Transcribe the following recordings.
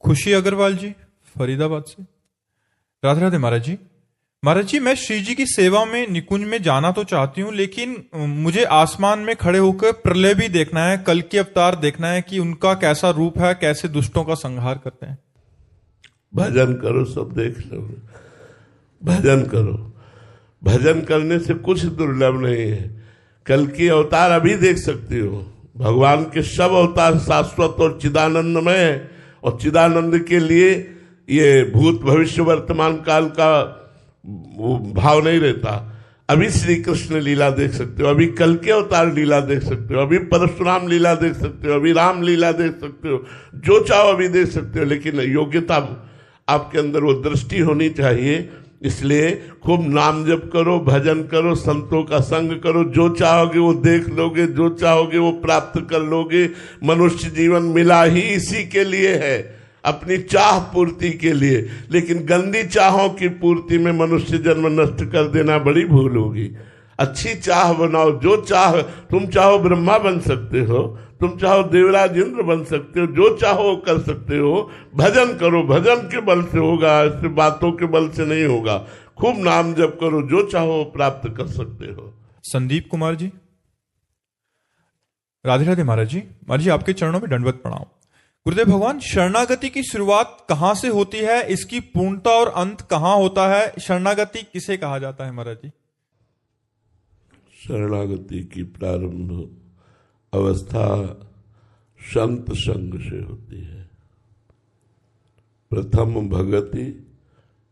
खुशी अग्रवाल जी, फरीदाबाद से। राधे राधे महाराज जी। महाराज जी, मैं श्री जी की सेवा में निकुंज में जाना तो चाहती हूँ, लेकिन मुझे आसमान में खड़े होकर प्रलय भी देखना है, कल के अवतार देखना है कि उनका कैसा रूप है, कैसे दुष्टों का संहार करते हैं। भजन करो, सब देख लो। भजन करो, भजन करने से कुछ दुर्लभ नहीं है। कल की अवतार अभी देख सकती हो। भगवान के सब अवतार शाश्वत और चिदानंदमय है, और चिदानंद के लिए ये भूत भविष्य वर्तमान काल का भाव नहीं रहता। अभी श्री कृष्ण लीला देख सकते हो, अभी कल के अवतार लीला देख सकते हो, अभी परशुराम लीला देख सकते हो, अभी राम लीला देख सकते हो, जो चाहो अभी देख सकते हो। लेकिन योग्यता आपके अंदर वो दृष्टि होनी चाहिए। इसलिए खूब नाम जप करो, भजन करो, संतों का संग करो। जो चाहोगे वो देख लोगे, जो चाहोगे वो प्राप्त कर लोगे। मनुष्य जीवन मिला ही इसी के लिए है, अपनी चाह पूर्ति के लिए। लेकिन गंदी चाहों की पूर्ति में मनुष्य जन्म नष्ट कर देना बड़ी भूल होगी। अच्छी चाह बनाओ। जो चाह, तुम चाहो ब्रह्मा बन सकते हो, तुम चाहो देवराज इंद्र बन सकते हो, जो चाहो कर सकते हो। भजन करो, भजन के बल से होगा, ऐसे बातों के बल से नहीं होगा। खूब नाम जप करो, जो चाहो प्राप्त कर सकते हो। संदीप कुमार जी, राधे राधे महाराज जी। महाराज जी, आपके चरणों में दंडवत प्रणाम। गुरुदेव भगवान, शरणागति की शुरुआत कहां से होती है, इसकी पूर्णता और अंत कहां होता है, शरणागति किसे कहा जाता है महाराज जी? शरणागति की प्रारंभ अवस्था संत संग से होती है। प्रथम भगति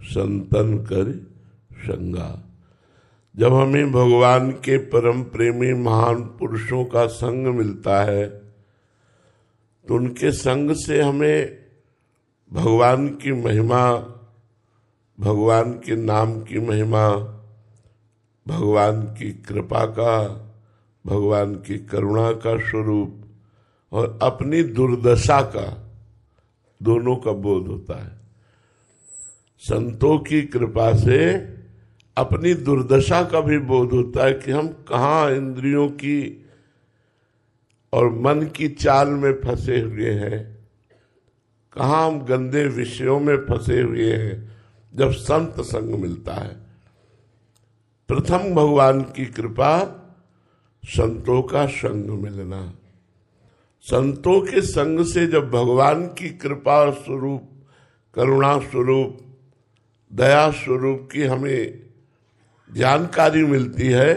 संतन कर संगा। जब हमें भगवान के परम प्रेमी महान पुरुषों का संग मिलता है, तो उनके संग से हमें भगवान की महिमा, भगवान के नाम की महिमा, भगवान की कृपा का, भगवान की करुणा का स्वरूप और अपनी दुर्दशा का, दोनों का बोध होता है। संतों की कृपा से अपनी दुर्दशा का भी बोध होता है कि हम कहाँ इंद्रियों की और मन की चाल में फंसे हुए हैं, कहाँ हम गंदे विषयों में फंसे हुए हैं। जब संत संग मिलता है, प्रथम भगवान की कृपा, संतों का संग मिलना। संतों के संग से जब भगवान की कृपा स्वरूप, करुणा स्वरूप, दया स्वरूप की हमें जानकारी मिलती है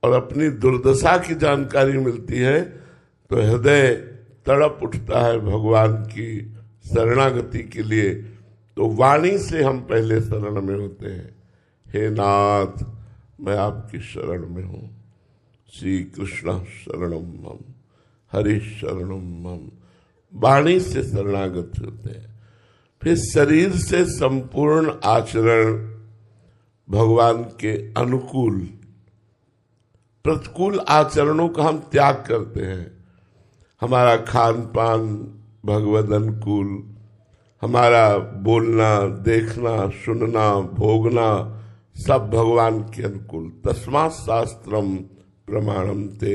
और अपनी दुर्दशा की जानकारी मिलती है, तो हृदय तड़प उठता है भगवान की शरणागति के लिए। तो वाणी से हम पहले शरण में होते हैं। हे नाथ, मैं आपकी शरण में हूँ। श्री कृष्ण शरणम मम, हरि शरणम मम। वाणी से शरणागत होते हैं। फिर शरीर से संपूर्ण आचरण भगवान के अनुकूल, प्रतिकूल आचरणों का हम त्याग करते हैं। हमारा खान पान भगवद अनुकूल, हमारा बोलना, देखना, सुनना, भोगना सब भगवान के अनुकूल। तस्मात् शास्त्रम प्रमाणम ते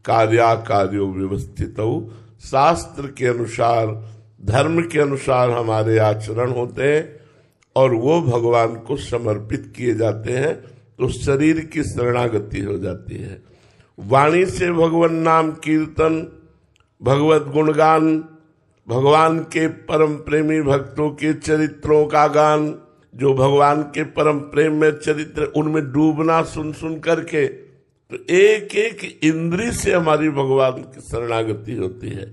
कार्या कार्यो व्यवस्थितौ। शास्त्र के अनुसार, धर्म के अनुसार हमारे आचरण होते हैं और वो भगवान को समर्पित किए जाते हैं, तो शरीर की शरणागति हो जाती है। वाणी से भगवान नाम कीर्तन, भगवत गुणगान, भगवान के परम प्रेमी भक्तों के चरित्रों का गान, जो भगवान के परम प्रेम में चरित्र, उनमें डूबना सुन सुन करके, तो एक एक इंद्री से हमारी भगवान की शरणागति होती है।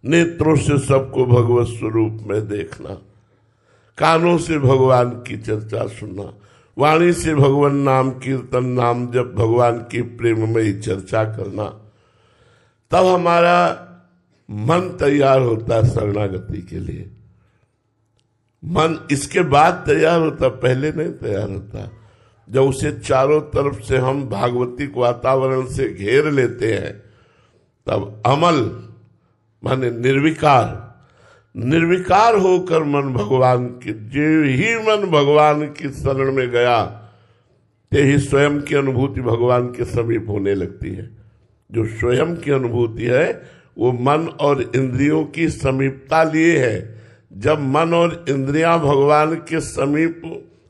नेत्रों से सबको भगवत स्वरूप में देखना, कानों से भगवान की चर्चा सुनना, वाणी से भगवान नाम कीर्तन, नाम जब भगवान की प्रेममयी चर्चा करना, तब हमारा मन तैयार होता है शरणागति के लिए। मन इसके बाद तैयार होता, पहले नहीं तैयार होता। जब उसे चारों तरफ से हम भागवतिक वातावरण से घेर लेते हैं, तब अमल माने निर्विकार होकर मन भगवान की, जो ही मन भगवान की शरण में गया, ते ही स्वयं की अनुभूति भगवान के समीप होने लगती है। जो स्वयं की अनुभूति है वो मन और इंद्रियों की समीपता लिए है। जब मन और इंद्रियां भगवान के समीप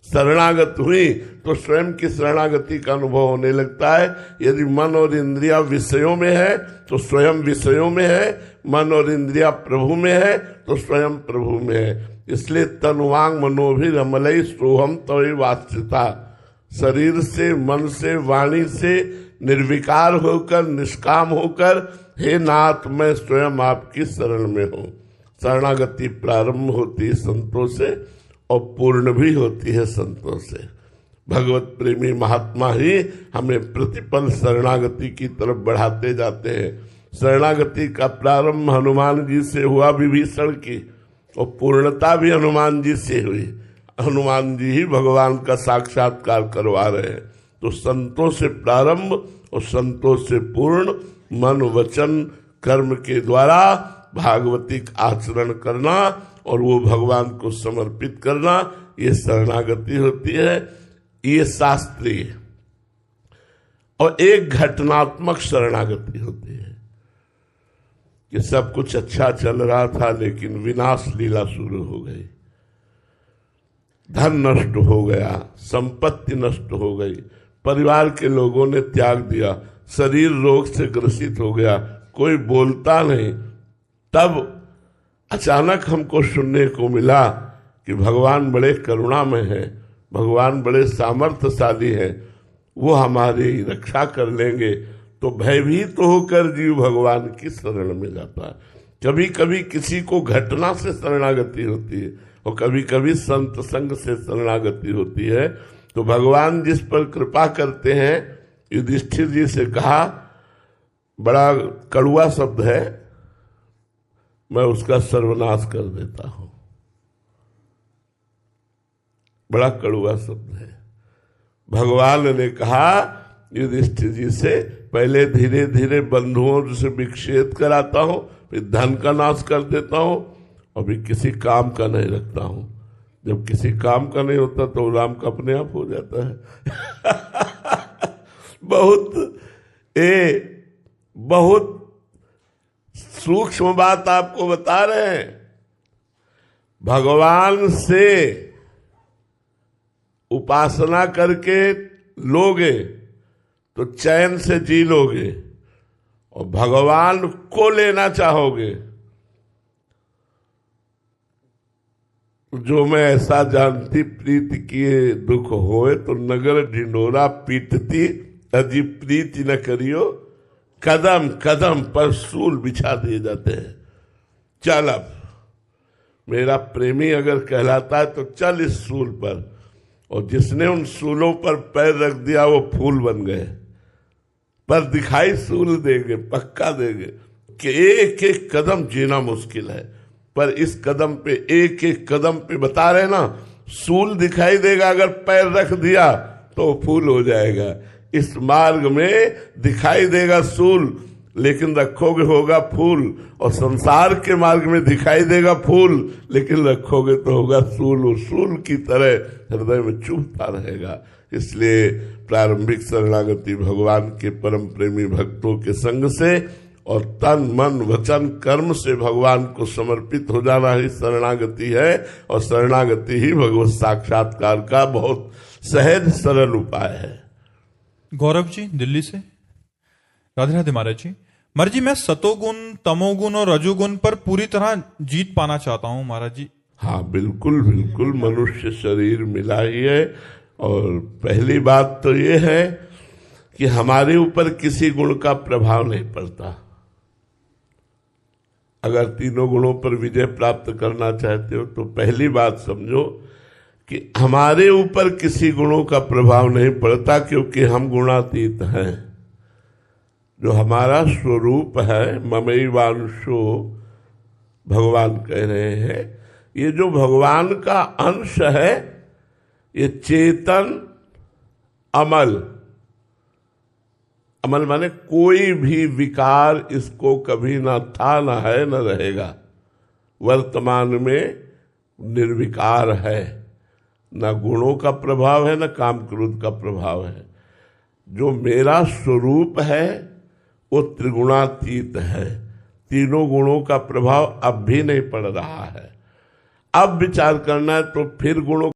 शरणागत हुई तो स्वयं की शरणागति का अनुभव होने लगता है। यदि मन और इंद्रियां विषयों में है तो स्वयं विषयों में है, मन और इंद्रियां प्रभु में है तो स्वयं प्रभु में है। इसलिए तनुवांग मनोभिरमलई सोहम तवै वास्यता, शरीर से, मन से, वाणी से निर्विकार होकर, निष्काम होकर, हे नाथ मैं स्वयं आपकी शरण में हूं। शरणागति प्रारंभ होती है संतों से और पूर्ण भी होती है संतों से। भगवत प्रेमी महात्मा ही हमें प्रतिपल शरणागति की तरफ बढ़ाते जाते हैं। शरणागति का प्रारंभ हनुमान जी से हुआ विभीषण की, और पूर्णता भी हनुमान जी से हुई। हनुमान जी ही भगवान का साक्षात्कार करवा रहे हैं। तो संतों से प्रारंभ और संतों से पूर्ण, मन वचन कर्म के द्वारा भागवतिक आचरण करना और वो भगवान को समर्पित करना, ये शरणागति होती है। ये शास्त्रीय और एक घटनात्मक शरणागति होती है कि सब कुछ अच्छा चल रहा था लेकिन विनाश लीला शुरू हो गई, धन नष्ट हो गया, संपत्ति नष्ट हो गई, परिवार के लोगों ने त्याग दिया, शरीर रोग से ग्रसित हो गया, कोई बोलता नहीं। तब अचानक हमको सुनने को मिला कि भगवान बड़े करुणामय हैं, भगवान बड़े सामर्थ्यशाली हैं, वो हमारी रक्षा कर लेंगे। तो भयभीत होकर जीव भगवान की शरण में जाता है। कभी कभी किसी को घटना से शरणागति होती है और कभी कभी संत संग से शरणागति होती है। तो भगवान जिस पर कृपा करते हैं, युधिष्ठिर जी से कहा, बड़ा कड़ुआ शब्द है, मैं उसका सर्वनाश कर देता हूं। बड़ा कड़ुआ शब्द है। भगवान ने कहा युधिष्ठिर जी से, पहले धीरे धीरे बंधुओं से विक्षेप कराता हूं, फिर धन का नाश कर देता हूं और फिर किसी काम का नहीं रखता हूं। जब किसी काम का नहीं होता तो राम का अपने आप हो जाता है। बहुत सूक्ष्म बात आपको बता रहे हैं। भगवान से उपासना करके लोगे तो चैन से जी लोगे, और भगवान को लेना चाहोगे जो मैं ऐसा जानती प्रीति किए दुख होए, तो नगर ढिंडोरा पीटती अजी प्रीति न करियो, कदम कदम पर सूल बिछा दिए जाते हैं। चल अब मेरा प्रेमी अगर कहलाता है तो चल इस सूल पर। और जिसने उन सूलों पर पैर रख दिया वो फूल बन गए। पर दिखाई सूल देंगे, पक्का देंगे कि एक एक कदम जीना मुश्किल है, पर इस कदम पे, एक एक कदम पे बता रहे ना, सूल दिखाई देगा। अगर पैर रख दिया तो फूल हो जाएगा। इस मार्ग में दिखाई देगा सूल, लेकिन रखोगे होगा फूल। और संसार के मार्ग में दिखाई देगा फूल, लेकिन रखोगे तो होगा सूल। और सूल की तरह हृदय में चुभता रहेगा। इसलिए प्रारंभिक शरणागति भगवान के परम प्रेमी भक्तों के संग से और तन मन वचन कर्म से भगवान को समर्पित हो जाना ही शरणागति है। और शरणागति ही भगवत साक्षात्कार का बहुत सहज सरल उपाय है। गौरव जी दिल्ली से, राधे राधे महाराज जी। महाराज जी, मैं सतोगुण, तमोगुण और रजोगुण पर पूरी तरह जीत पाना चाहता हूं महाराज जी। हाँ बिल्कुल बिल्कुल, मनुष्य शरीर मिला ही है। और पहली बात तो ये है कि हमारे ऊपर किसी गुण का प्रभाव नहीं पड़ता। अगर तीनों गुणों पर विजय प्राप्त करना चाहते हो तो पहली बात समझो कि हमारे ऊपर किसी गुणों का प्रभाव नहीं पड़ता, क्योंकि हम गुणातीत हैं। जो हमारा स्वरूप है, ममैवांशो, भगवान कह रहे हैं, ये जो भगवान का अंश है, ये चेतन अमल, अमल माने कोई भी विकार इसको कभी ना था, ना है, न रहेगा। वर्तमान में निर्विकार है, न गुणों का प्रभाव है, न काम क्रोध का प्रभाव है। जो मेरा स्वरूप है वो त्रिगुणातीत है। तीनों गुणों का प्रभाव अब भी नहीं पड़ रहा है। अब विचार करना है तो फिर गुणों